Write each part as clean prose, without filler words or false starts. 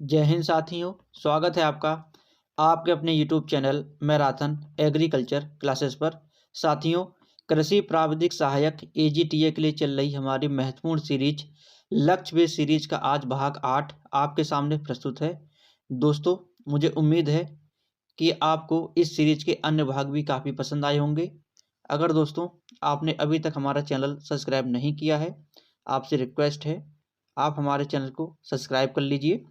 जय हिंद साथियों, स्वागत है आपका आपके अपने YouTube channel marathon agriculture classes पर। साथियों, कृषि प्राविधिक सहायक AGTA के लिए चल रही हमारी महत्वपूर्ण सीरीज लक्ष्य बेस सीरीज का आज भाग 8 आपके सामने प्रस्तुत है। दोस्तों, मुझे उम्मीद है कि आपको इस सीरीज के अन्य भाग भी काफ़ी पसंद आए होंगे। अगर दोस्तों आपने अभी तक हमारा चैनल सब्सक्राइब नहीं किया है, आपसे रिक्वेस्ट है आप हमारे चैनल को सब्सक्राइब कर लीजिए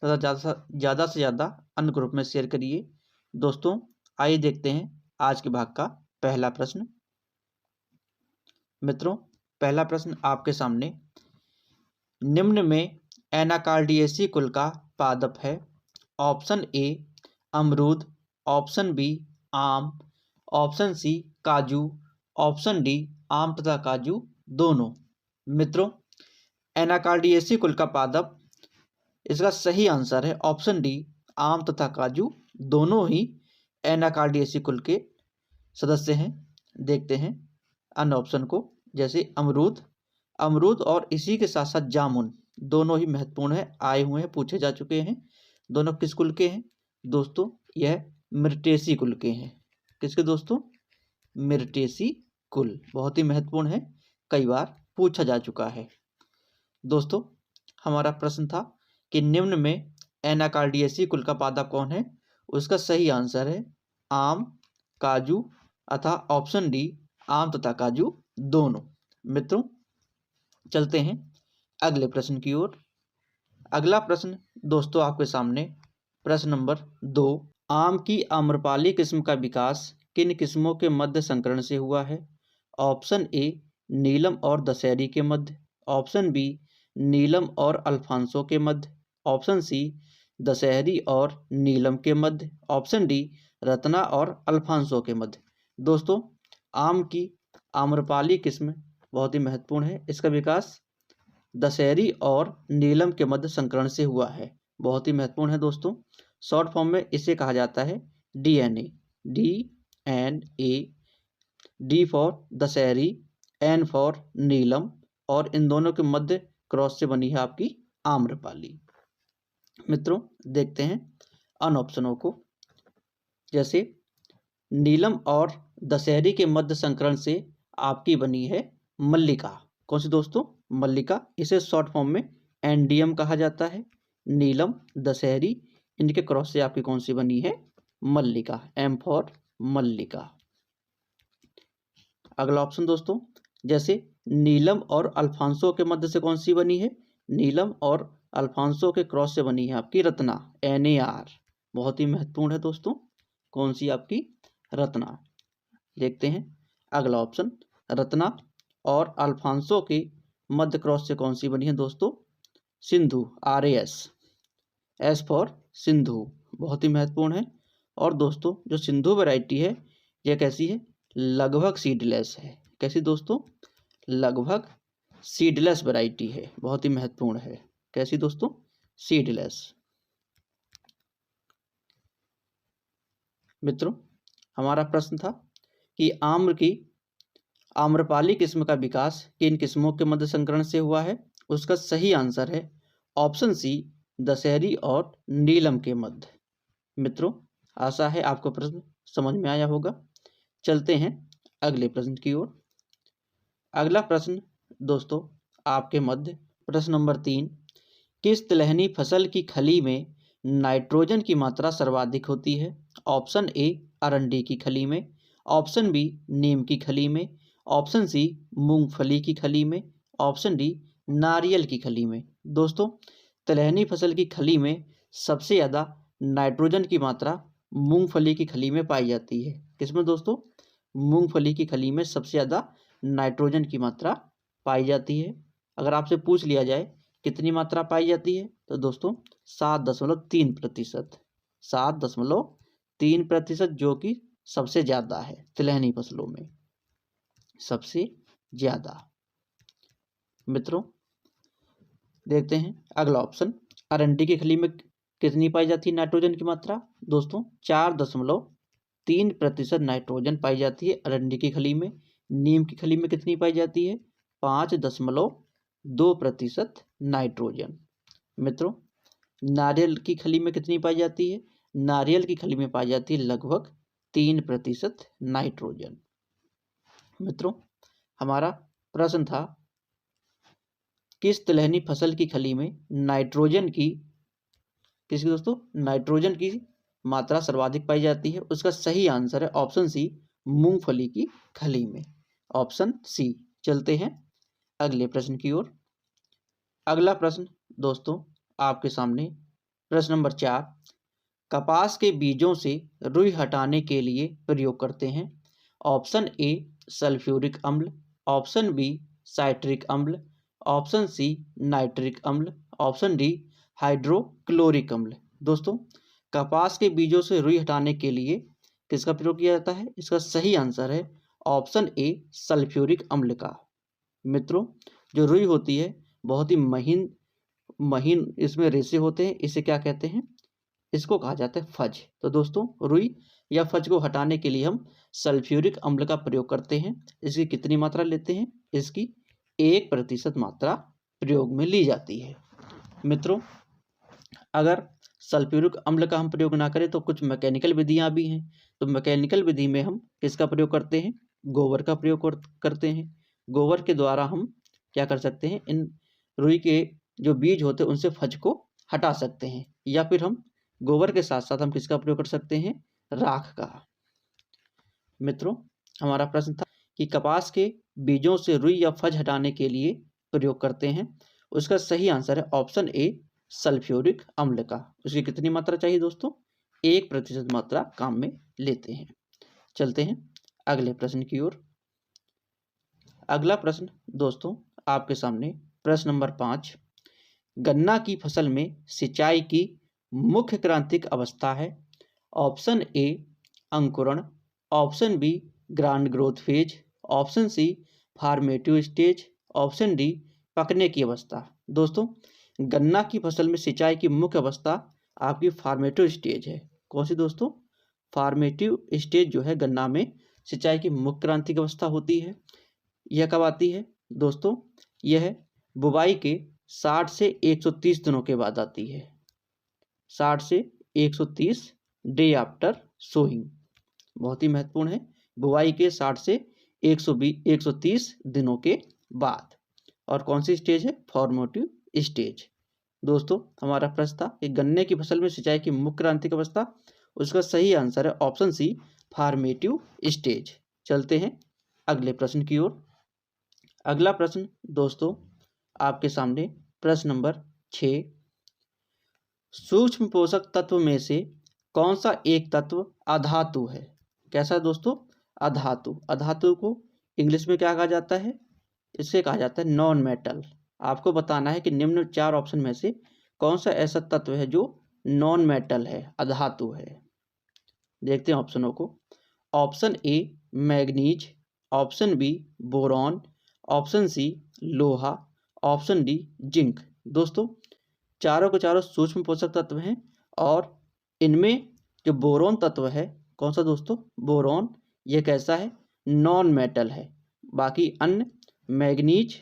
तथा ज़्यादा से ज़्यादा अन्य ग्रुप में शेयर करिए। दोस्तों, आइए देखते हैं आज के भाग का पहला प्रश्न। मित्रों, पहला प्रश्न आपके सामने, निम्न में एनाकार्डियेसी कुल का पादप है। ऑप्शन ए अमरूद, ऑप्शन बी आम, ऑप्शन सी काजू, ऑप्शन डी आम तथा काजू दोनों। मित्रों, एनाकार्डियेसी कुल का पादप, इसका सही आंसर है ऑप्शन डी आम तथा काजू दोनों ही एनाकार्डियेसी कुल के सदस्य हैं। देखते हैं अन्य ऑप्शन को, जैसे अमरूद और इसी के साथ साथ जामुन दोनों ही महत्वपूर्ण है, आए हुए हैं, पूछे जा चुके हैं। दोनों किस कुल के हैं दोस्तों? यह मिर्टेसी कुल के हैं। किसके दोस्तों? मिर्टेसी कुल, बहुत ही महत्वपूर्ण है, कई बार पूछा जा चुका है। दोस्तों, हमारा प्रश्न था कि निम्न में एनाकार्डियेसी कुल का पादप कौन है? उसका सही आंसर है आम, काजू अथा ऑप्शन डी आम तथा काजू दोनों। मित्रों, चलते हैं अगले प्रश्न की ओर। अगला प्रश्न दोस्तों आपके सामने, प्रश्न नंबर 2, आम की आम्रपाली किस्म का विकास किन किस्मों के मध्य संकरण से हुआ है? ऑप्शन ए नीलम और दशहरी के मध्य, ऑप्शन बी नीलम और अल्फांसो के मध्य, ऑप्शन सी दशहरी और नीलम के मध्य, ऑप्शन डी रत्ना और अल्फांसो के मध्य। दोस्तों, आम की आम्रपाली किस्म बहुत ही महत्वपूर्ण है, इसका विकास दशहरी और नीलम के मध्य संकरण से हुआ है, बहुत ही महत्वपूर्ण है दोस्तों। शॉर्ट फॉर्म में इसे कहा जाता है DNA। DNA, D for Dasheri, N for Neelam, और इन दोनों के मध्य क्रॉस से बनी है आपकी आम्रपाली। मित्रों, देखते हैं अन ऑप्शनों को, जैसे नीलम और दशहरी के मध्य संकरण से आपकी बनी है मल्लिका। कौन सी दोस्तों? मल्लिका। इसे शॉर्ट फॉर्म में एंडियम कहा जाता है। नीलम, दशहरी, इनके क्रॉस से आपकी कौन सी बनी है? मल्लिका। M फॉर मल्लिका। अगला ऑप्शन दोस्तों, जैसे नीलम और अल्फांसो के मध्य से कौन सी बनी है? नीलम और अल्फांसो के क्रॉस से बनी है आपकी रत्ना, NAR। बहुत ही महत्वपूर्ण है दोस्तों, कौन सी आपकी? रत्ना। देखते हैं अगला ऑप्शन, रत्ना और अल्फांसो के मध्य क्रॉस से कौन सी बनी है दोस्तों? Sindhu, RAS, S for Sindhu, बहुत ही महत्वपूर्ण है। और दोस्तों, जो सिंधु वैरायटी है यह कैसी है? लगभग सीडलेस है। कैसी दोस्तों? लगभग सीडलेस वैरायटी है, बहुत ही महत्वपूर्ण है। कैसी दोस्तों? सीडलेस। मित्रों, हमारा प्रश्न था कि आम्र की आम्रपाली किस्म का विकास किन किस्मों के मध्य संकरण से हुआ है? उसका सही आंसर है ऑप्शन सी दशहरी और नीलम के मध्य। मित्रों, आशा है आपको प्रश्न समझ में आया होगा। चलते हैं अगले प्रश्न की ओर। अगला प्रश्न दोस्तों आपके मध्य, प्रश्न नंबर 3, किस तिलहनी फसल की खली में नाइट्रोजन की मात्रा सर्वाधिक होती है? ऑप्शन ए अरंडी की खली में, ऑप्शन बी नीम की खली में, ऑप्शन सी मूंगफली की खली में, ऑप्शन डी नारियल की खली में। दोस्तों, तिलहनी फसल की खली में सबसे ज़्यादा नाइट्रोजन की मात्रा मूंगफली की खली में पाई जाती है। किसमें दोस्तों? मूंगफली की खली में सबसे ज़्यादा नाइट्रोजन की मात्रा पाई जाती है। अगर आपसे पूछ लिया जाए कितनी मात्रा पाई जाती है, तो दोस्तों 7.3%। 7.3%, जो कि सबसे ज़्यादा है तिलहनी फसलों में, सबसे ज़्यादा। मित्रों, देखते हैं अगला ऑप्शन, अरंडी की खली में कितनी पाई जाती है नाइट्रोजन की मात्रा? दोस्तों 4.3% नाइट्रोजन पाई जाती है अरंडी की खली में। नीम की खली में कितनी पाई जाती है? 5.2% नाइट्रोजन। मित्रों, नारियल की खली में कितनी पाई जाती है? नारियल की खली में पाई जाती है लगभग 3% नाइट्रोजन। मित्रों, हमारा प्रश्न था किस तिलहनी फसल की खली में नाइट्रोजन की मात्रा सर्वाधिक पाई जाती है? उसका सही आंसर है ऑप्शन सी, मूंगफली की खली में, ऑप्शन सी। चलते हैं अगले प्रश्न की ओर। अगला प्रश्न दोस्तों आपके सामने प्रश्न नंबर 4, कपास के बीजों से रुई हटाने के लिए प्रयोग करते हैं। ऑप्शन ए सल्फ्यूरिक अम्ल, ऑप्शन बी साइट्रिक अम्ल, ऑप्शन सी नाइट्रिक अम्ल, ऑप्शन डी हाइड्रोक्लोरिक अम्ल। दोस्तों, कपास के बीजों से रुई हटाने के लिए किसका प्रयोग किया जाता है? इसका सही आंसर है ऑप्शन ए सल्फ्यूरिक अम्ल का। मित्रों, जो रुई होती है बहुत ही महीन इसमें रेशे होते हैं, इसे क्या कहते हैं? इसको कहा जाता है फज। तो दोस्तों, रुई या फज को हटाने के लिए हम सल्फ्यूरिक अम्ल का प्रयोग करते हैं। इसकी कितनी मात्रा लेते हैं? इसकी 1% मात्रा प्रयोग में ली जाती है। मित्रों, अगर सल्फ्यूरिक अम्ल का हम प्रयोग ना करें तो कुछ मैकेनिकल विधियां भी हैं। तो मैकेनिकल विधि में हम किसका प्रयोग करते हैं? गोबर का प्रयोग करते हैं। गोबर के द्वारा हम क्या कर सकते हैं? इन रुई के जो बीज होते हैं उनसे फज को हटा सकते हैं। या फिर हम गोबर के साथ साथ हम किसका प्रयोग कर सकते हैं? राख का। मित्रों, हमारा प्रश्न था कि कपास के बीजों से रुई या फज हटाने के लिए प्रयोग करते हैं। उसका सही आंसर है ऑप्शन ए सल्फ्यूरिक अम्ल का। उसकी कितनी मात्रा चाहिए दोस्तों? 1% मात्रा काम में लेते हैं। चलते हैं अगले प्रश्न की ओर। अगला प्रश्न दोस्तों आपके सामने प्रश्न नंबर 5, गन्ना की फसल में सिंचाई की मुख्य क्रांतिक अवस्था है। ऑप्शन ए अंकुरण, option B grand growth phase, option C formative stage, option D पकने की अवस्था। दोस्तों, गन्ना की फसल में सिंचाई की मुख्य अवस्था आपकी फार्मेटिव स्टेज है। कौन सी दोस्तों? फार्मेटिव स्टेज जो है गन्ना में सिंचाई की मुख्य क्रांतिक अवस्था होती है। यह कब आती है दोस्तों? यह बुवाई के 60 से 130 दिनों के बाद आती है। 60 से 130 डे आफ्टर सोइंग, बहुत ही महत्वपूर्ण है। बुवाई के 60 से 130 दिनों के बाद। और कौन सी स्टेज है? Formative stage. दोस्तों, हमारा प्रश्न था कि गन्ने की फसल में सिंचाई की मुख्य क्रांतिक अवस्था, उसका सही आंसर है ऑप्शन सी फॉर्मेटिव स्टेज। चलते हैं अगले प्रश्न की ओर। अगला प्रश्न दोस्तों आपके सामने प्रश्न नंबर 6, सूक्ष्म पोषक तत्व में से कौन सा एक तत्व अधातु है? कैसा दोस्तों? अधातु। अधातु को इंग्लिश में क्या कहा जाता है? इसे कहा जाता है नॉन मेटल। आपको बताना है कि निम्न 4 ऑप्शन में से कौन सा ऐसा तत्व है जो नॉन मेटल है, अधातु है। देखते हैं ऑप्शनों को। Option A manganese, option B boron, option C लोहा, ऑप्शन डी जिंक। दोस्तों, चारों के चारों सूक्ष्म पोषक तत्व हैं और इनमें जो बोरॉन तत्व है, कौन सा दोस्तों? बोरॉन। ये कैसा है? नॉन मेटल है। बाकी अन्य मैग्नीज,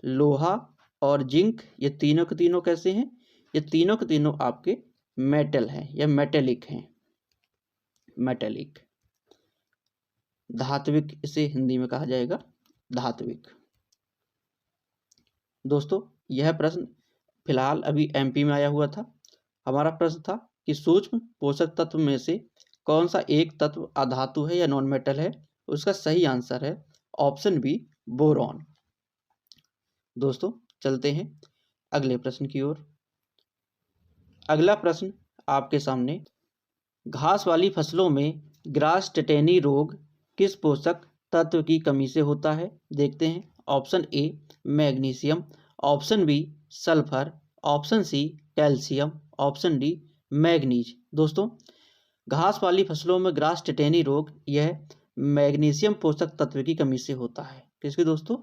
लोहा और जिंक, ये तीनों के तीनों कैसे हैं? ये तीनों के तीनों आपके मेटल हैं या मेटेलिक हैं। मेटेलिक, धात्विक इसे हिंदी में कहा जाएगा, धात्विक। दोस्तों, यह प्रश्न फिलहाल अभी एमपी में आया हुआ था। हमारा प्रश्न था कि सूक्ष्म पोषक तत्व में से कौन सा एक तत्व अधातु है या नॉन मेटल है? उसका सही आंसर है ऑप्शन बी बोरॉन। दोस्तों, चलते हैं अगले प्रश्न की ओर। अगला प्रश्न आपके सामने, घास वाली फसलों में ग्रास टेटेनी रोग किस पोषक तत्व की कमी से होता है? देखते हैं। Option A magnesium, option B sulphur, option C calcium, option D manganese. दोस्तों, घास वाली फसलों में ग्रास टेटेनी रोग यह मैग्नीशियम पोषक तत्व की कमी से होता है। किसके दोस्तों?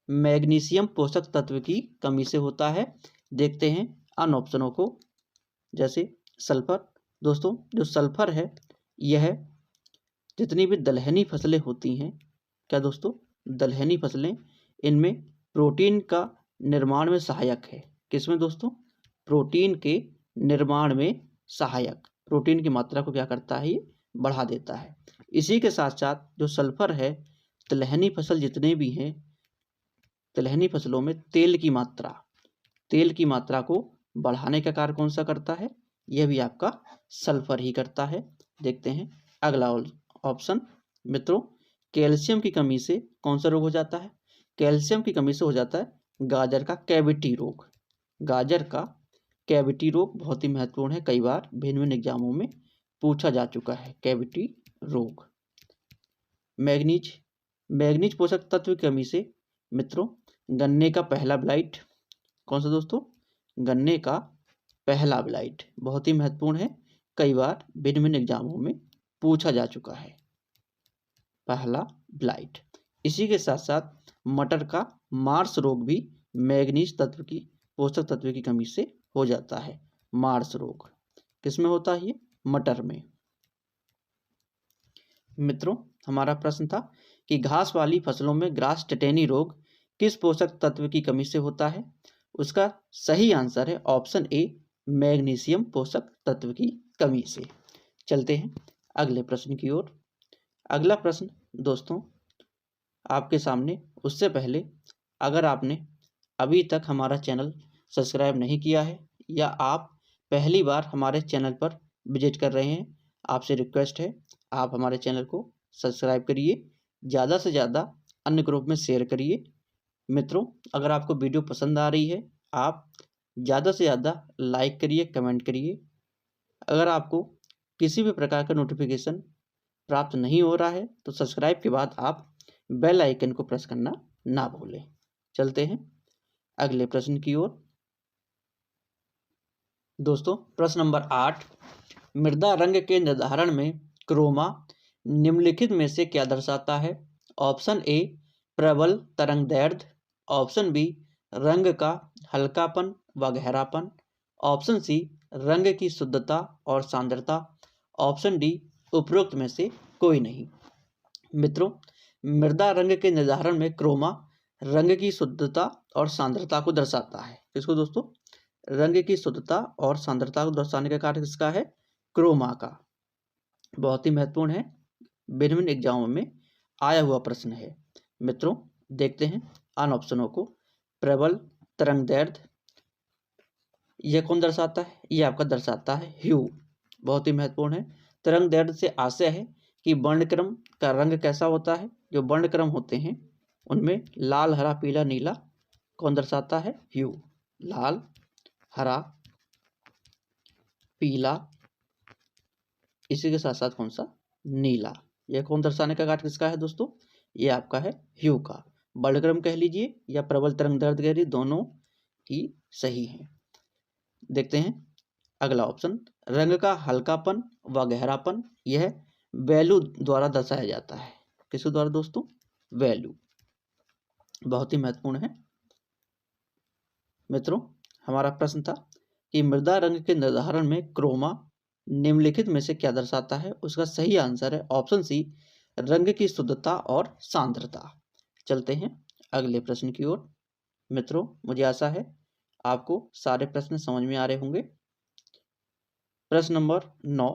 मैग्नीशियम पोषक तत्व की कमी से होता है। देखते हैं अन्य ऑप्शनों को, जैसे सल्फर। दोस्तों, जो सल्फर है यह जितनी भी दलहनी फसलें होती हैं, क्या दोस्तों? दलहनी फसलें, इनमें प्रोटीन का निर्माण में सहायक है। किसमें दोस्तों? प्रोटीन के निर्माण में सहायक, प्रोटीन की मात्रा को क्या करता है, ये बढ़ा देता है। इसी के साथ साथ जो सल्फर है, तिलहनी फसल जितने भी हैं, तिलहनी फसलों में तेल की मात्रा को बढ़ाने का कार्य कौन सा करता है, यह भी आपका सल्फर ही करता है। देखते हैं अगला ऑप्शन मित्रों, कैल्शियम की कमी से कौन सा रोग हो जाता है, कैल्शियम की कमी से हो जाता है गाजर का कैविटी रोग। गाजर का कैविटी रोग बहुत ही महत्वपूर्ण है, कई बार भिन्न भिन्न एग्जामों में पूछा जा चुका है कैविटी रोग। मैग्नीज पोषक तत्व की कमी से मित्रों, गन्ने का पहला ब्लाइट, कौन सा दोस्तों, गन्ने का पहला ब्लाइट बहुत ही महत्वपूर्ण है, कई बार भिन्न भिन्न एग्जामों में पूछा जा चुका है, पहला ब्लाइट। इसी के साथ साथ मटर का मार्स रोग भी मैग्नीज तत्व की पोषक तत्व की कमी से हो जाता है। मार्स रोग किसमें होता है, ये मटर में। मित्रों हमारा प्रश्न था कि घास वाली फसलों में ग्रास टेटेनी रोग किस पोषक तत्व की कमी से होता है, उसका सही आंसर है ऑप्शन ए, मैग्नीशियम पोषक तत्व की कमी से। चलते हैं अगले प्रश्न की ओर। अगला प्रश्न दोस्तों आपके सामने, उससे पहले अगर आपने अभी तक हमारा चैनल सब्सक्राइब नहीं किया है या आप पहली बार हमारे चैनल पर विजिट कर रहे हैं, आपसे रिक्वेस्ट है आप हमारे चैनल को सब्सक्राइब करिए, ज़्यादा से ज़्यादा अन्य ग्रुप में शेयर करिए। मित्रों अगर आपको वीडियो पसंद आ रही है, आप ज़्यादा से ज़्यादा लाइक करिए, कमेंट करिए। अगर आपको किसी भी प्रकार का नोटिफिकेशन प्राप्त नहीं हो रहा है तो सब्सक्राइब के बाद आप बेल आइकन को प्रेस करना ना भूलें। चलते हैं अगले प्रश्न की ओर। दोस्तों प्रश्न नंबर 8, मृदा रंग के निर्धारण में क्रोमा निम्नलिखित में से क्या दर्शाता है। ऑप्शन ए, प्रबल तरंग दैर्ध्य, ऑप्शन बी, रंग का हल्कापन व गहरापन, ऑप्शन सी, रंग की शुद्धता और सांद्रता, ऑप्शन डी, उपरोक्त में से कोई नहीं। मित्रों मृदा रंग के निर्धारण में क्रोमा रंग की शुद्धता और सांद्रता को दर्शाता है। किसको दोस्तों, रंग की शुद्धता और सांद्रता को दर्शाने का कार्य किसका है, क्रोमा का। बहुत ही महत्वपूर्ण है, भिन्न भिन्न एग्जामों में आया हुआ प्रश्न है। मित्रों देखते हैं आन ऑप्शनों को। प्रबल तरंग दैर्ध्य यह कौन दर्शाता है, यह आपका दर्शाता है ह्यू। बहुत ही महत्वपूर्ण है। तरंग दैर्ध्य से आशय है कि वर्णक्रम का रंग कैसा होता है, जो वर्णक्रम होते हैं उनमें लाल हरा पीला नीला कौन दर्शाता है, ह्यू। लाल हरा पीला, इसी के साथ साथ कौन सा, नीला। यह कौन दर्शाने का कार्य किसका है दोस्तों, ये आपका है ह्यू का। वर्णक्रम कह लीजिए या प्रबल तरंग दैर्ध्य कह लीजिए, दोनों ही सही हैं। देखते हैं अगला ऑप्शन, रंग का हल्कापन व गहरापन यह वैल्यू द्वारा दर्शाया जाता है। किसके द्वारा दोस्तों, वैल्यू। बहुत ही महत्वपूर्ण है। मित्रों हमारा प्रश्न था कि मृदा रंग के निर्धारण में क्रोमा निम्नलिखित में से क्या दर्शाता है, उसका सही आंसर है ऑप्शन सी, रंग की शुद्धता और सांद्रता। चलते हैं अगले प्रश्न की ओर। मित्रों मुझे आशा है आपको सारे प्रश्न समझ में आ रहे होंगे। प्रश्न नंबर 9,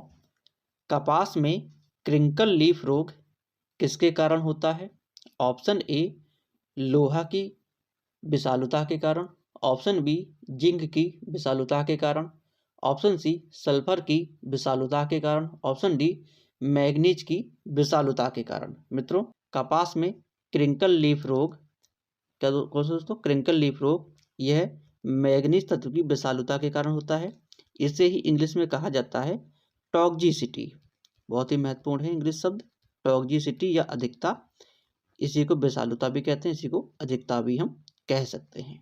कपास में क्रिंकल लीफ रोग किसके कारण होता है। ऑप्शन ए, लोहा की विषालुता के कारण, ऑप्शन बी, जिंक की विषालुता के कारण, ऑप्शन सी, सल्फर की विषालुता के कारण, ऑप्शन डी, मैग्नीज की विषालुता के कारण। मित्रों कपास में क्रिंकल लीफ रोग क्या कौन सा दोस्तों, क्रिंकल लीफ रोग यह मैग्नीज तत्व की विषालुता के कारण होता है। इसे ही इंग्लिश में कहा जाता है टॉक्सिसिटी। बहुत ही महत्वपूर्ण है इंग्लिश शब्द टॉक्सिसिटी या अधिकता। इसी को विषालुता भी कहते हैं, इसी को अधिकता भी हम कह सकते हैं।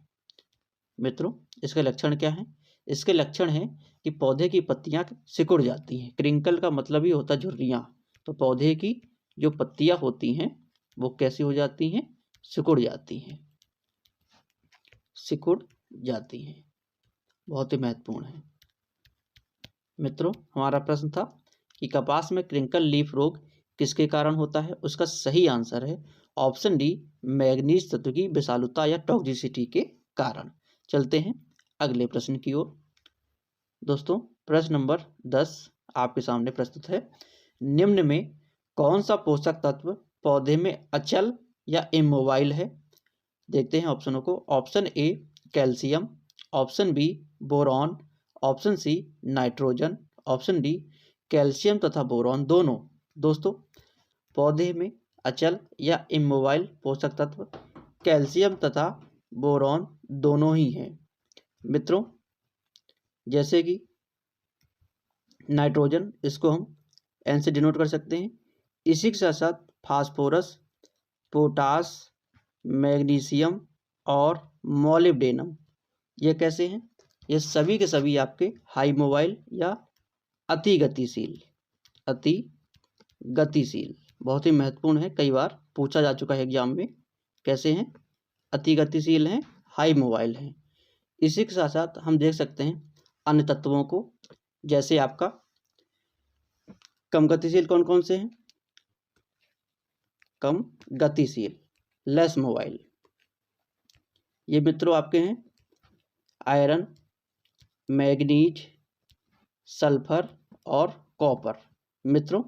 मित्रों इसके लक्षण क्या हैं, इसके लक्षण हैं कि पौधे की पत्तियां सिकुड़ जाती हैं। क्रिंकल का मतलब ही होता है झुर्रियां, तो पौधे की जो पत्तियां होती हैं वो कैसी हो जाती हैं, सिकुड़ जाती हैं, सिकुड़ जाती हैं। बहुत ही महत्वपूर्ण है। मित्रों हमारा प्रश्न था कि कपास में क्रिंकल लीफ रोग किसके कारण होता है, उसका सही आंसर है ऑप्शन डी, मैग्नीज तत्व की विषालुता या टॉक्सिसिटी के कारण। चलते हैं अगले प्रश्न की ओर। दोस्तों प्रश्न नंबर 10 आपके सामने प्रस्तुत है। निम्न में कौन सा पोषक तत्व पौधे में अचल या इमोबाइल है? देखते हैं ऑप्शनों को। Option A calcium, option B boron, option C nitrogen, option D calcium तथा बोरॉन दोनों। दोस्तों पौधे में अचल या इमोबाइल पोषक तत्व कैल्शियम तथा बोरॉन दोनों ही हैं मित्रों। जैसे कि नाइट्रोजन, इसको हम एन से डिनोट कर सकते हैं। इसी के साथ साथ फास्फोरस, पोटास, मैग्नीशियम और मॉलिब्डेनम, ये कैसे हैं? ये सभी के सभी आपके हाई मोबाइल या अति गतिशील बहुत ही महत्वपूर्ण है, कई बार पूछा जा चुका है एग्जाम में। कैसे हैं? अति गतिशील हैं, हाई मोबाइल हैं। इसी के साथ साथ हम देख सकते हैं अन्य तत्वों को, जैसे आपका कम गतिशील कौन कौन से हैं? कम गतिशील लेस मोबाइल, ये मित्रों आपके हैं आयरन, मैग्नीज, सल्फर और कॉपर। मित्रों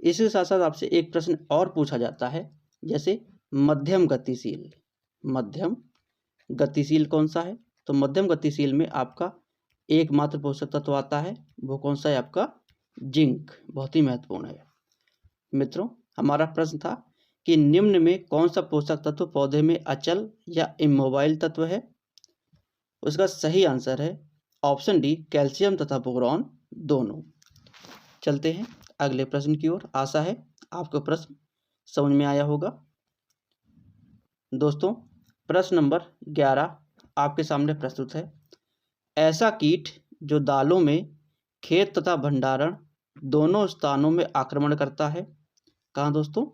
इसके साथ साथ आपसे एक प्रश्न और पूछा जाता है, जैसे मध्यम गतिशील कौन सा है? तो मध्यम गतिशील में आपका एकमात्र पोषक तत्व आता है, वो कौन सा है? आपका जिंक, बहुत ही महत्वपूर्ण है। मित्रों हमारा प्रश्न था कि निम्न में कौन सा पोषक तत्व पौधे में अचल या इमोबाइल तत्व है? उसका सही आंसर है ऑप्शन डी कैल्शियम तथा बोरॉन दोनों। चलते हैं अगले प्रश्न की ओर। आशा है आपको प्रश्न समझ में आया होगा। दोस्तों प्रश्न नंबर 11 आपके सामने प्रस्तुत है। ऐसा कीट जो दालों में खेत तथा भंडारण दोनों स्थानों में आक्रमण करता है। कहाँ दोस्तों?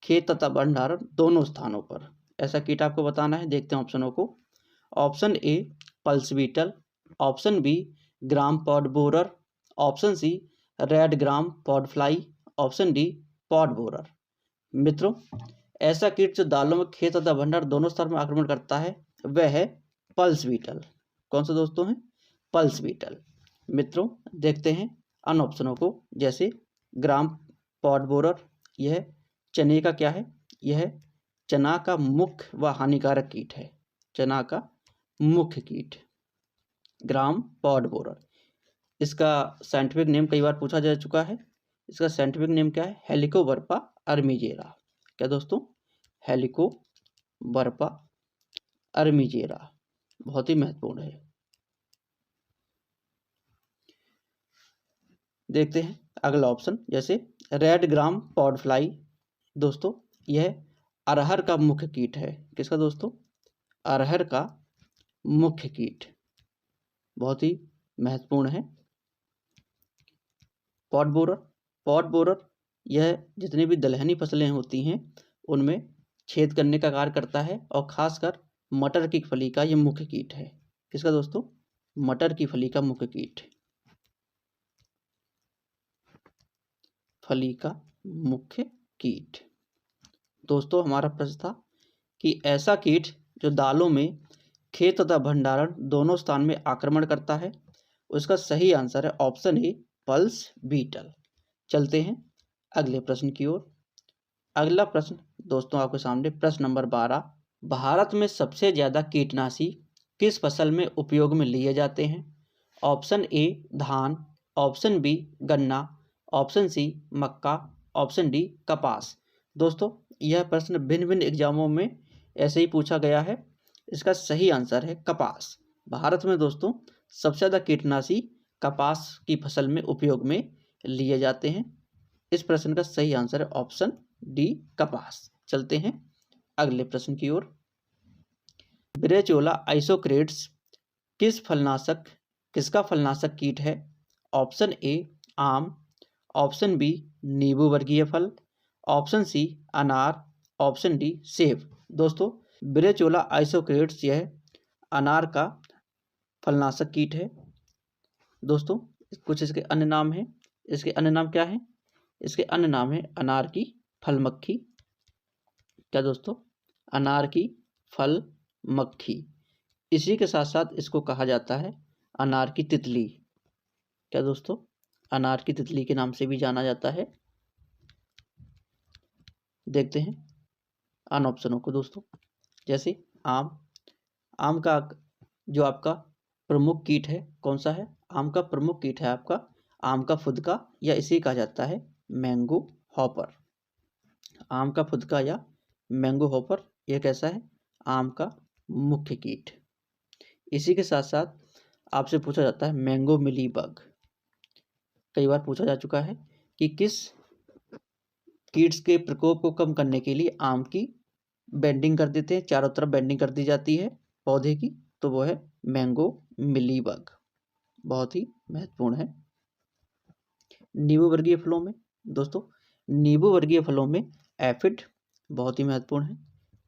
खेत तथा भंडारण दोनों स्थानों पर ऐसा कीट आपको बताना है। देखते हैं ऑप्शनों को। Option A pulse beetle, option B gram pod borer, option C red gram pod fly, option D pod borer. मित्रों ऐसा कीट जो दालों में खेत तथा भंडार दोनों स्थान में आक्रमण करता है वह है पल्स बीटल। कौन सा दोस्तों है? Pulse beetle. मित्रों देखते हैं अन्य ऑप्शनों को, जैसे ग्राम पॉड बोरर, यह चने का क्या है? यह चना का मुख्य व हानिकारक कीट है, चना का मुख्य कीट ग्राम पॉड बोरर। इसका साइंटिफिक नेम कई बार पूछा जा चुका है। इसका साइंटिफिक नेम क्या है? हेलिकोबर्पा अर्मीजेरा। क्या दोस्तों? हेलिकोबर्पा अर्मीजेरा, बहुत ही महत्वपूर्ण है। देखते हैं अगला ऑप्शन, जैसे रेड ग्राम पॉड फ्लाई। दोस्तों यह अरहर का मुख्य कीट है। किसका दोस्तों? अरहर का मुख्य कीट, बहुत ही महत्वपूर्ण है। पॉड बोरर यह जितनी भी दलहनी फसलें होती हैं उनमें छेद करने का कार्य करता है, और खासकर मटर की फली का यह मुख्य कीट है। किसका दोस्तों? मटर की फली का मुख्य कीट, फली का मुख्य कीट। दोस्तों हमारा प्रश्न था कि ऐसा कीट जो दालों में खेत तथा भंडारण दोनों स्थान में आक्रमण करता है, उसका सही आंसर है ऑप्शन ए पल्स बीटल। चलते हैं अगले प्रश्न की ओर। अगला प्रश्न दोस्तों आपके सामने प्रश्न नंबर 12। भारत में सबसे ज्यादा कीटनाशी किस फसल में उपयोग में लिए जाते हैं? ऑप्शन ए धान, ऑप्शन बी गन्ना, ऑप्शन सी मक्का, ऑप्शन डी कपास। दोस्तों यह प्रश्न भिन्न भिन्न एग्जामों में ऐसे ही पूछा गया है। इसका सही आंसर है कपास। भारत में दोस्तों सबसे ज़्यादा कीटनाशी कपास की फसल में उपयोग में लिए जाते हैं। इस प्रश्न का सही आंसर है ऑप्शन डी कपास। चलते हैं अगले प्रश्न की ओर। ब्रेचोला आइसोक्रेट्स किसका फलनाशक कीट है? ऑप्शन ए आम, ऑप्शन बी नींबू वर्गीय फल, ऑप्शन सी अनार, ऑप्शन डी सेब। दोस्तों ब्रेचोला आइसोक्रेट्स यह अनार का फलनाशक कीट है। दोस्तों कुछ इसके अन्य नाम हैं। इसके अन्य नाम क्या है? इसके अन्य नाम है अनार की फल मक्खी। क्या दोस्तों? अनार की फल मक्खी। इसी के साथ साथ इसको कहा जाता है अनार की तितली। क्या दोस्तों? अनार की तितली के नाम से भी जाना जाता है। देखते हैं अन ऑप्शनों को दोस्तों। जैसे आम, आम का जो आपका प्रमुख कीट है कौन सा है? आम का प्रमुख कीट है आपका आम का फुदका, या इसे कहा जाता है मैंगो हॉपर। आम का फुदका या मैंगो हॉपर यह कैसा है? आम का मुख्य कीट। इसी के साथ साथ आपसे पूछा जाता है मैंगो मिली बग। कई बार पूछा जा चुका है कि किस कीट्स के प्रकोप को कम करने के लिए आम की बेंडिंग कर देते हैं, चारों तरफ बेंडिंग कर दी जाती है पौधे की, तो वो है मैंगो मिली बग। बहुत ही महत्वपूर्ण है। नींबू वर्गीय फलों में दोस्तों, नींबू वर्गीय फलों में एफिड बहुत ही महत्वपूर्ण है।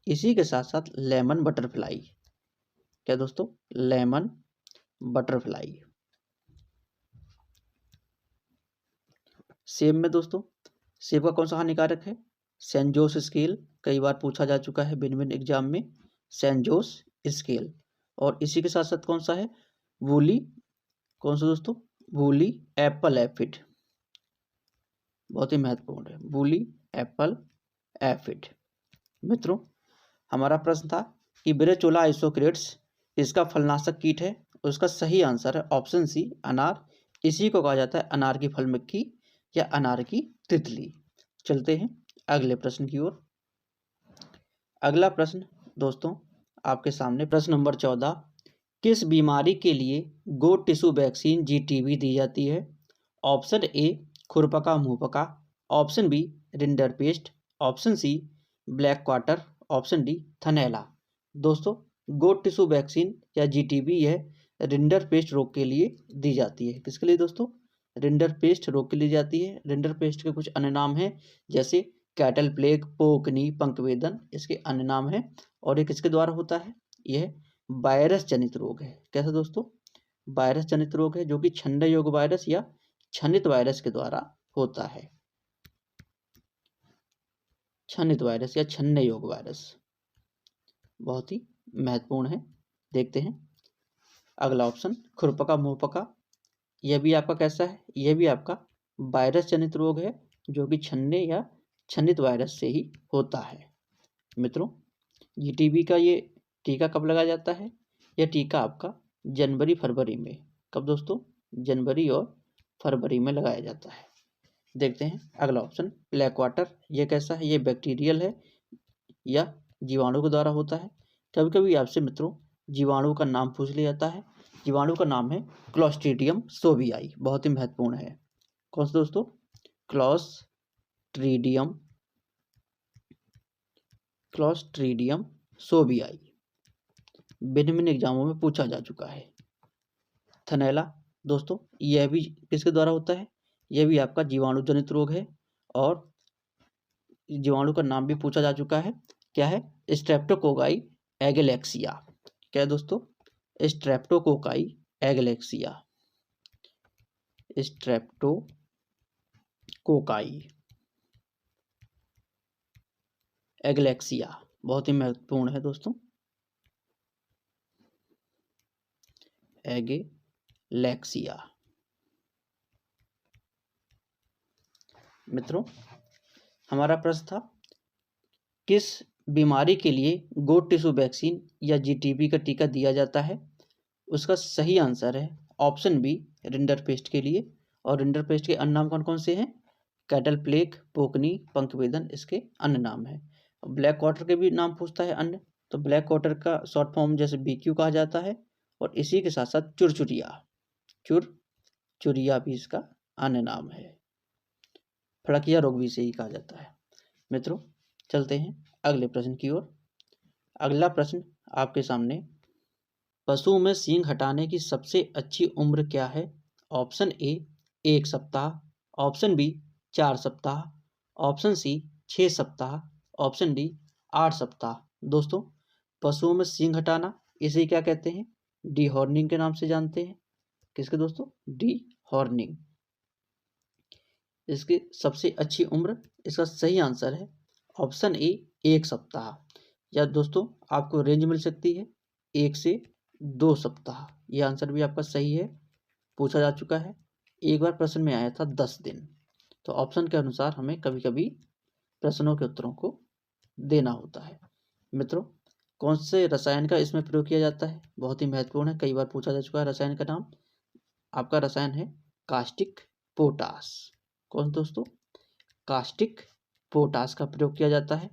इसी के साथ साथ लेमन बटरफ्लाई। क्या दोस्तों? Lemon butterfly. सेब में दोस्तों, सेब का कौन सा हानिकारक है? San Jose scale. कई बार पूछा जा चुका है भिन्न भिन्न एग्जाम में, सेंजोस स्केल। और इसी के साथ साथ कौन सा है? वूली, कौन सा दोस्तों? Woolly Apple aphid. बहुत ही महत्वपूर्ण है वूली एप्पल एफिड। मित्रों, हमारा प्रश्न था कि ब्रेचोला आइसोक्रेट्स इसका फलनाशक कीट है। उसका सही आंसर है ऑप्शन सी, अनार। इसी को कहा जाता है अनार की फल मक्खी या अनार की तितली। चलते हैं अगले प्रश्न की ओर। अगला प्रश्न दोस्तों आपके सामने प्रश्न नंबर 14। किस बीमारी के लिए गोट टिश्यू वैक्सीन जीटीवी दी जाती है? ऑप्शन ए खुरपका मुंहपका, option B rinderpest, option C black quarter, option D थनैला। दोस्तों, गोट टिश्यू वैक्सीन या जीटीवी यह रिंडरपेस्ट रोग के लिए दी जाती है। किसके लिए दोस्तों? रिंडरपेस्ट रोग के लिए जाती है। रिंडरपेस्ट के कुछ अन्य नाम हैं, जैसे कैटल प्लेग, पोकनी, पंकवेदन, इसके अन्य नाम हैं। और ये किसके द्वारा होता है? यह वायरस जनित रोग है। कैसा दोस्तों? वायरस जनित रोग है, जो कि छन्नय योग्य वायरस या छनित वायरस के द्वारा होता है। छनित वायरस या छन्नय योग्य वायरस बहुत ही महत्वपूर्ण है। देखते हैं अगला ऑप्शन, खुरपका मुंहपका। यह भी आपका कैसा है? यह भी आपका वायरस जनित रोग है, जो कि छन्ने या छनित वायरस से ही होता है। मित्रों, जीटीबी का ये टीका कब लगाया जाता है? यह टीका आपका जनवरी फरवरी में। कब दोस्तों? जनवरी और फरवरी में लगाया जाता है। देखते हैं अगला ऑप्शन, ब्लैक वाटर। यह कैसा है? यह बैक्टीरियल है या जीवाणु के द्वारा होता है। कभी कभी आपसे मित्रों जीवाणु का नाम पूछ लिया जाता है। जीवाणु का नाम है क्लोस्ट्रीडियम सोबियाई। बहुत ही महत्वपूर्ण है। कौन सा दोस्तों? क्लोस्ट्रीडियम सोबियाई। भिन्न भिन्न एग्जामों में पूछा जा चुका है। थनैला दोस्तों, यह भी किसके द्वारा होता है? यह भी आपका जीवाणु जनित रोग है, और जीवाणु का नाम भी पूछा जा चुका है। क्या है? स्ट्रेप्टोकोकाई एगेलेक्सिया। क्या है दोस्तों? स्ट्रेप्टोकोकाई एगेलेक्सिया। स्ट्रेप्टोकोकाई एगेलेक्सिया बहुत ही महत्वपूर्ण है दोस्तों। एगेलेक्सिया। मित्रों, हमारा प्रश्न था किस बीमारी के लिए गोट टिश्यू वैक्सीन या जीटीबी का टीका दिया जाता है? उसका सही आंसर है ऑप्शन बी, रिंडरपेस्ट के लिए। और रिंडरपेस्ट के अन्य नाम कौन कौन से हैं? कैटल प्लेग, पोकनी, पंकवेदन, इसके अन्य नाम है। ब्लैक क्वार्टर के भी नाम पूछता है अन्य, तो ब्लैक क्वार्टर का शॉर्ट फॉर्म जैसे बीक्यू कहा जाता है। और इसी के साथ साथ चुरचुरिया भी इसका अन्य नाम है। फड़किया रोग भी इसे ही कहा जाता है। मित्रों, चलते हैं अगले प्रश्न की ओर। अगला प्रश्न आपके सामने, पशुओं में सींग हटाने की सबसे अच्छी उम्र क्या है? ऑप्शन ए 1 सप्ताह, ऑप्शन बी 4 सप्ताह, ऑप्शन सी 6 सप्ताह, ऑप्शन डी 8 सप्ताह। दोस्तों, पशुओं में सींग हटाना इसे क्या कहते हैं? डी हॉर्निंग के नाम से जानते हैं। किसके दोस्तों? D horning. इसकी सबसे अच्छी उम्र, इसका सही आंसर है ऑप्शन ए 1 सप्ताह। या दोस्तों आपको रेंज मिल सकती है 1 से 2 सप्ताह। यह आंसर भी आपका सही है, पूछा जा चुका है। एक बार प्रश्न में आया था 10 दिन। तो ऑप्शन के अनुसार हमें कभी कभी प्रश्नों के उत्तरों को देना होता है। मित्रों, कौन से रसायन का इसमें प्रयोग किया जाता है? बहुत ही महत्वपूर्ण है, कई बार पूछा जा चुका है रसायन का नाम। आपका रसायन है कास्टिक पोटास। कौन दोस्तों? कास्टिक पोटास का प्रयोग किया जाता है।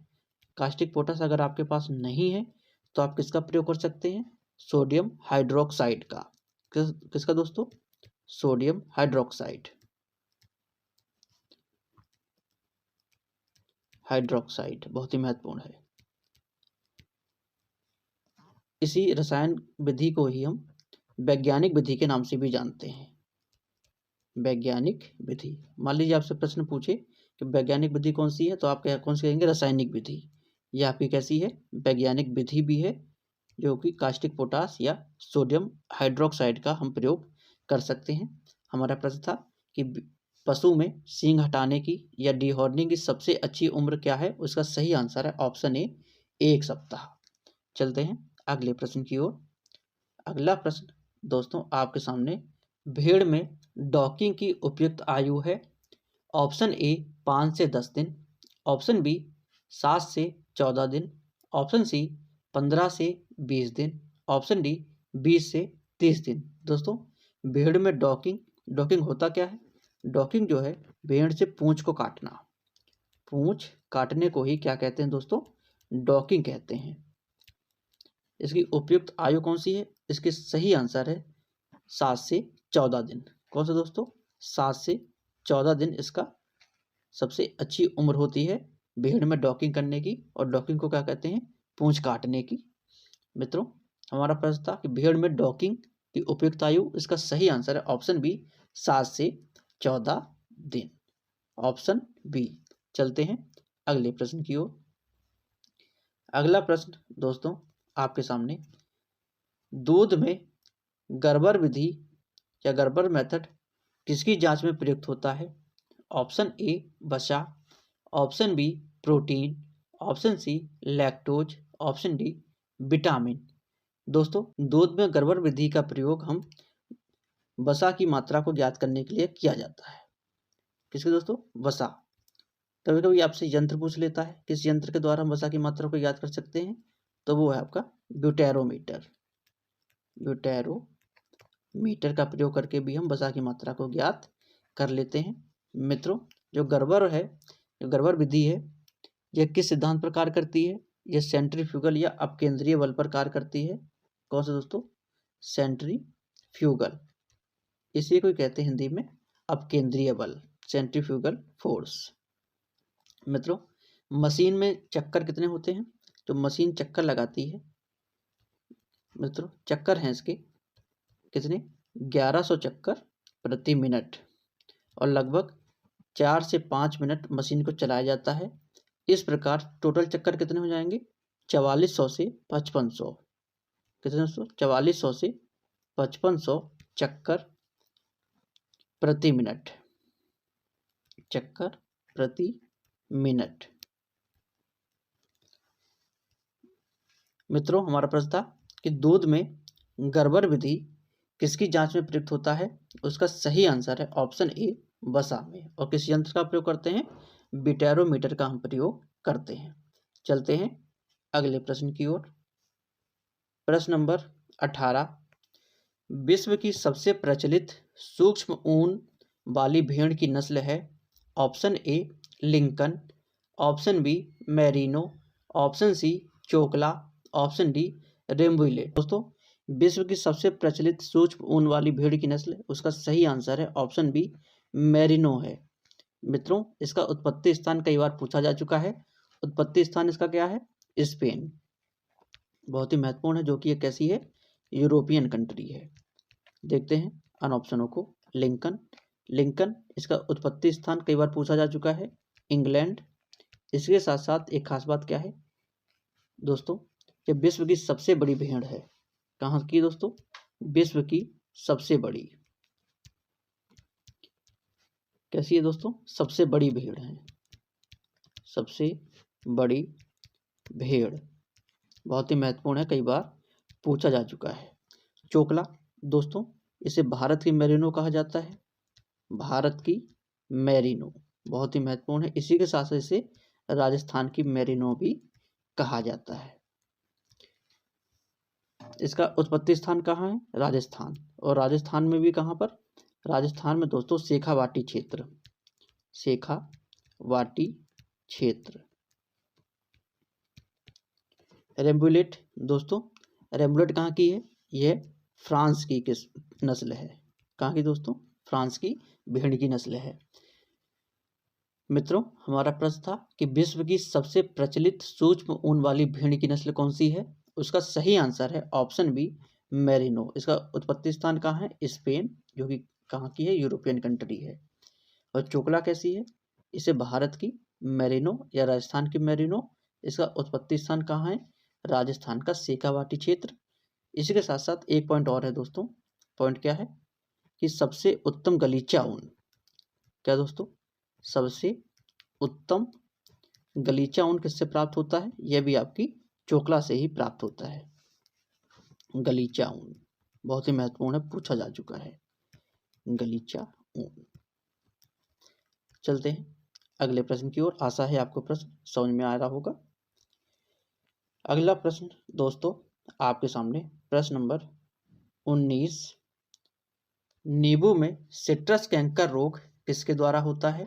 कास्टिक पोटास अगर आपके पास नहीं है तो आप किसका प्रयोग कर सकते हैं? सोडियम हाइड्रोक्साइड का। किसका दोस्तों? Sodium hydroxide. हाइड्रोक्साइड बहुत ही महत्वपूर्ण है। इसी रसायन विधि को ही हम वैज्ञानिक विधि के नाम से भी जानते हैं। वैज्ञानिक विधि। मान लीजिए आपसे प्रश्न पूछे कि वैज्ञानिक विधि कौन सी है, तो आप कौन सी कहेंगे? रासायनिक विधि। यह आपकी कैसी है? वैज्ञानिक विधि भी है, जो कि कास्टिक पोटास या सोडियम हाइड्रोक्साइड का हम प्रयोग कर सकते हैं। हमारा प्रश्न था कि पशु में सींग हटाने की या डीहॉर्निंग की सबसे अच्छी उम्र क्या है? उसका सही आंसर है ऑप्शन ए, 1 सप्ताह। चलते हैं अगले प्रश्न की ओर। अगला प्रश्न दोस्तों आपके सामने, भेड़ में डॉकिंग की उपयुक्त आयु है। ऑप्शन ए 5 से 10 दिन, ऑप्शन बी 7 से 14 दिन, ऑप्शन सी 15 से 20 दिन, ऑप्शन डी 20 से 30 दिन। दोस्तों, भेड़ में डॉकिंग होता क्या है? डॉकिंग जो है भेड़ से पूंछ को काटना। पूंछ काटने को ही क्या कहते हैं दोस्तों? डॉकिंग कहते हैं। इसकी उपयुक्त आयु कौन सी है? इसके सही आंसर है 7 से 14 दिन। कौन सा दोस्तों? 7 से 14 दिन इसका सबसे अच्छी उम्र होती है भेड़ में डॉकिंग करने की। और डॉकिंग को क्या कहते हैं? पूंछ काटने की। मित्रों, हमारा प्रश्न था कि भेड़ में डॉकिंग की उपयुक्त आयु, इसका सही आंसर है ऑप्शन बी, 7 से 14 दिन। Option B. चलते हैं अगले प्रश्न की ओर। अगला प्रश्न दोस्तों आपके सामने, दूध में गर्बर विधि या गर्बर मेथड किसकी जांच में प्रयुक्त होता है? ऑप्शन ए वसा, option B protein, option C lactose, option D vitamin. दोस्तों, दूध में गर्बर विधि का प्रयोग हम वसा की मात्रा को ज्ञात करने के लिए किया जाता है। किसके दोस्तों? वसा। कभी कभी आपसे यंत्र पूछ लेता है, किस यंत्र के द्वारा हम वसा की मात्रा को ज्ञात कर सकते हैं? तो वो है आपका ब्यूटेरोमीटर। ब्यूटेरोमीटर का प्रयोग करके भी हम वसा की मात्रा को ज्ञात कर लेते हैं। मित्रों, जो गर्बर विधि है, यह किस सिद्धांत पर कार्य करती है? यह सेंट्रीफ्यूगल या अपकेंद्रीय बल पर कार्य करती है। कौन सा दोस्तों? सेंट्रीफ्यूगल। इसे कोई कहते हैं हिंदी में अपकेंद्रीय बल, सेंट्रीफ्यूगल फोर्स। मित्रों, मशीन में चक्कर कितने होते हैं? जो मशीन चक्कर लगाती है मित्रों, चक्कर हैं इसके कितने? 1100 चक्कर प्रति मिनट। और लगभग 4 से 5 मिनट मशीन को चलाया जाता है। इस प्रकार टोटल चक्कर कितने हो जाएंगे? 4400 से 5500। कितने दोस्तों? 4400 से 5500 चक्कर प्रति मिनट। चक्कर प्रति मिनट। मित्रों, हमारा प्रश्न था कि दूध में गर्बर विधि किसकी जांच में प्रयुक्त होता है? उसका सही आंसर है ऑप्शन ए वसा में। और किस यंत्र का प्रयोग करते हैं? ब्यूटेरोमीटर का हम प्रयोग करते हैं। चलते हैं अगले प्रश्न की ओर। प्रश्न नंबर 18, विश्व की सबसे प्रचलित सूक्ष्म ऊन वाली भेड़ की नस्ल है। Option A Lincoln, option B merino, option C Chokla, option D Rambouillet. दोस्तों, विश्व की सबसे प्रचलित सूक्ष्म ऊन वाली भेड़ की नस्ल, उसका सही आंसर है ऑप्शन बी मैरिनो है। मित्रों, इसका उत्पत्ति स्थान कई बार पूछा जा चुका है। उत्पत्ति स्थान इसका क्या है? स्पेन। बहुत ही महत्वपूर्ण है, जो कि ये कैसी है? यूरोपियन कंट्री है। देखते हैं अन ऑप्शनों को। लिंकन इसका उत्पत्ति स्थान कई बार पूछा जा चुका है, इंग्लैंड। इसके साथ साथ एक खास बात क्या है दोस्तों? ये विश्व की सबसे बड़ी भेड़ है। कहाँ की दोस्तों? विश्व की सबसे बड़ी। कैसी है दोस्तों? सबसे बड़ी भेड़ है। सबसे बड़ी भेड़ बहुत ही महत्वपूर्ण है, कई बार पूछा जा चुका है। चोकला दोस्तों, इसे भारत की मेरिनो कहा जाता है। भारत की मेरिनो, बहुत ही महत्वपूर्ण है। इसी के साथ साथ इसे राजस्थान की मेरिनो भी कहा जाता है। इसका उत्पत्ति स्थान कहाँ है? राजस्थान। और राजस्थान में भी कहाँ पर? राजस्थान में दोस्तों शेखावाटी क्षेत्र, शेखावाटी क्षेत्र। रेम्बुलेट दोस्तों, रेम्बुलेट कहाँ की है? यह फ्रांस की किस नस्ल है? कहाँ की दोस्तों? फ्रांस की भेड़ की नस्ल है। मित्रों, हमारा प्रश्न था कि विश्व की सबसे प्रचलित सूक्ष्म ऊन वाली भेड़ की नस्ल कौन सी है? उसका सही आंसर है ऑप्शन बी, मेरिनो। इसका उत्पत्ति स्थान कहाँ है? स्पेन, जो कि कहाँ की है? यूरोपियन कंट्री है। और चोकला कैसी है? इसे भारत की मेरिनो या राजस्थान की मेरिनो। इसका उत्पत्ति स्थान कहाँ है? राजस्थान का शेखावाटी क्षेत्र। इसी के साथ साथ एक पॉइंट और है दोस्तों। पॉइंट क्या है? कि सबसे उत्तम गलीचा ऊन, क्या दोस्तों? सबसे उत्तम गलीचा ऊन किससे प्राप्त होता है? यह भी आपकी चोकला से ही प्राप्त होता है। गलीचा ऊन बहुत ही महत्वपूर्ण है, पूछा जा चुका है गलीचा ऊन। चलते हैं अगले प्रश्न की ओर। आशा है आपको प्रश्न समझ में आ रहा होगा। अगला प्रश्न दोस्तों आपके सामने प्रश्न नंबर 19। नींबू में सिट्रस कैंकर रोग किसके द्वारा होता है?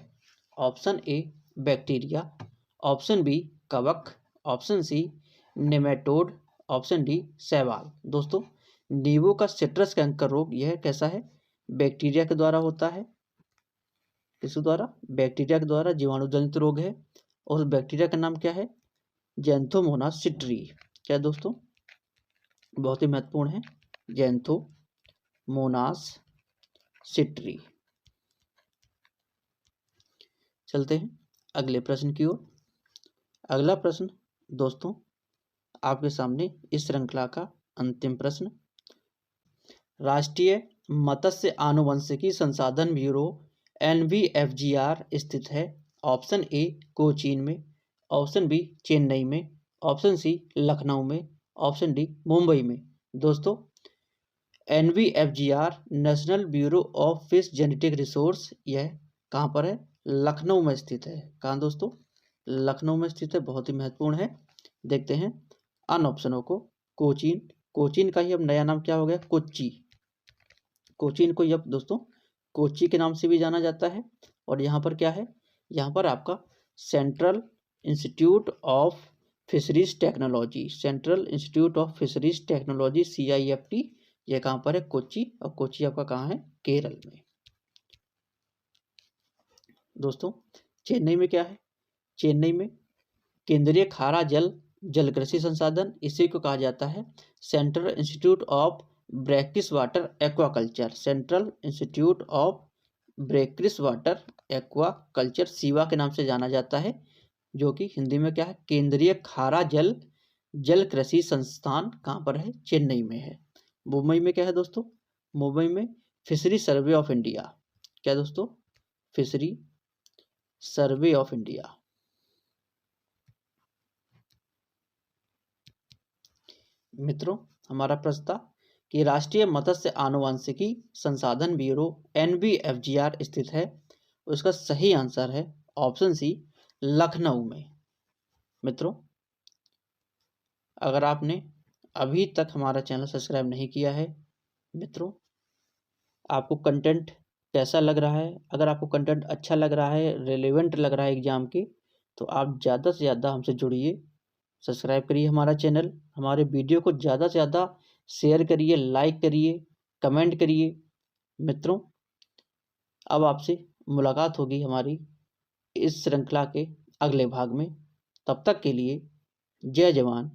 Option A bacteria, option B कवक, option C nematode, option D शैवाल। दोस्तों नींबू का सिट्रस कैंकर रोग यह कैसा है? बैक्टीरिया के द्वारा होता है। किसके द्वारा? बैक्टीरिया के द्वारा, जीवाणु जनित रोग है। और उस बैक्टीरिया का नाम क्या है? जैंथोमोनास सिट्री। क्या दोस्तों? बहुत ही महत्वपूर्ण है, जैंथोमोनास सिट्री। चलते हैं अगले प्रश्न की ओर। अगला प्रश्न दोस्तों आपके सामने इस श्रृंखला का अंतिम प्रश्न। राष्ट्रीय मत्स्य आनुवंशिकी संसाधन ब्यूरो NVFGR स्थित है। ऑप्शन ए कोचीन में, ऑप्शन बी चेन्नई में, ऑप्शन सी लखनऊ में, ऑप्शन डी मुंबई में। दोस्तों NVFGR national bureau of fish genetic resource, यह कहाँ पर है? लखनऊ में स्थित है। कहाँ दोस्तों? लखनऊ में स्थित है, बहुत ही महत्वपूर्ण है। देखते हैं अन ऑप्शनों को। कोचीन, कोचीन का ही अब नया नाम क्या हो गया? कोच्चि। कोचीन को अब दोस्तों कोच्चि के नाम से भी जाना जाता है। और यहाँ पर क्या है? यहाँ पर आपका central institute of fisheries technology, central institute of fisheries technology CIFT, यह कहाँ पर है? कोच्चि। और कोच्चि आपका कहाँ है? केरल में। दोस्तों चेन्नई में क्या है? चेन्नई में केंद्रीय खारा जल कृषि संसाधन, इसी को कहा जाता है central institute of brackish water aquaculture, central institute of brackish water aquaculture, Siva के नाम से जाना जाता है, जो कि हिंदी में क्या है? केंद्रीय खारा जल कृषि संस्थान कहाँ पर है? चेन्नई में है। मुंबई में क्या है दोस्तों? मुंबई में फिशरी सर्वे ऑफ इंडिया। क्या दोस्तों? Fishery survey of India. मित्रों हमारा प्रश्न था कि राष्ट्रीय मत्स्य आनुवंशिकी संसाधन ब्यूरो NVFGR स्थित है। उसका सही आंसर है ऑप्शन सी, लखनऊ में। मित्रों अगर आपने अभी तक हमारा चैनल सब्सक्राइब नहीं किया है, मित्रों आपको कंटेंट कैसा लग रहा है? अगर आपको कंटेंट अच्छा लग रहा है, रेलेवेंट लग रहा है एग्जाम के, तो आप ज़्यादा से ज़्यादा हमसे जुड़िए, सब्सक्राइब करिए हमारा चैनल, हमारे वीडियो को ज़्यादा से ज़्यादा शेयर करिए, लाइक करिए, कमेंट करिए। मित्रों अब आपसे मुलाकात होगी हमारी इस श्रृंखला के अगले भाग में। तब तक के लिए जय जवान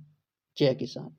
जय किसान।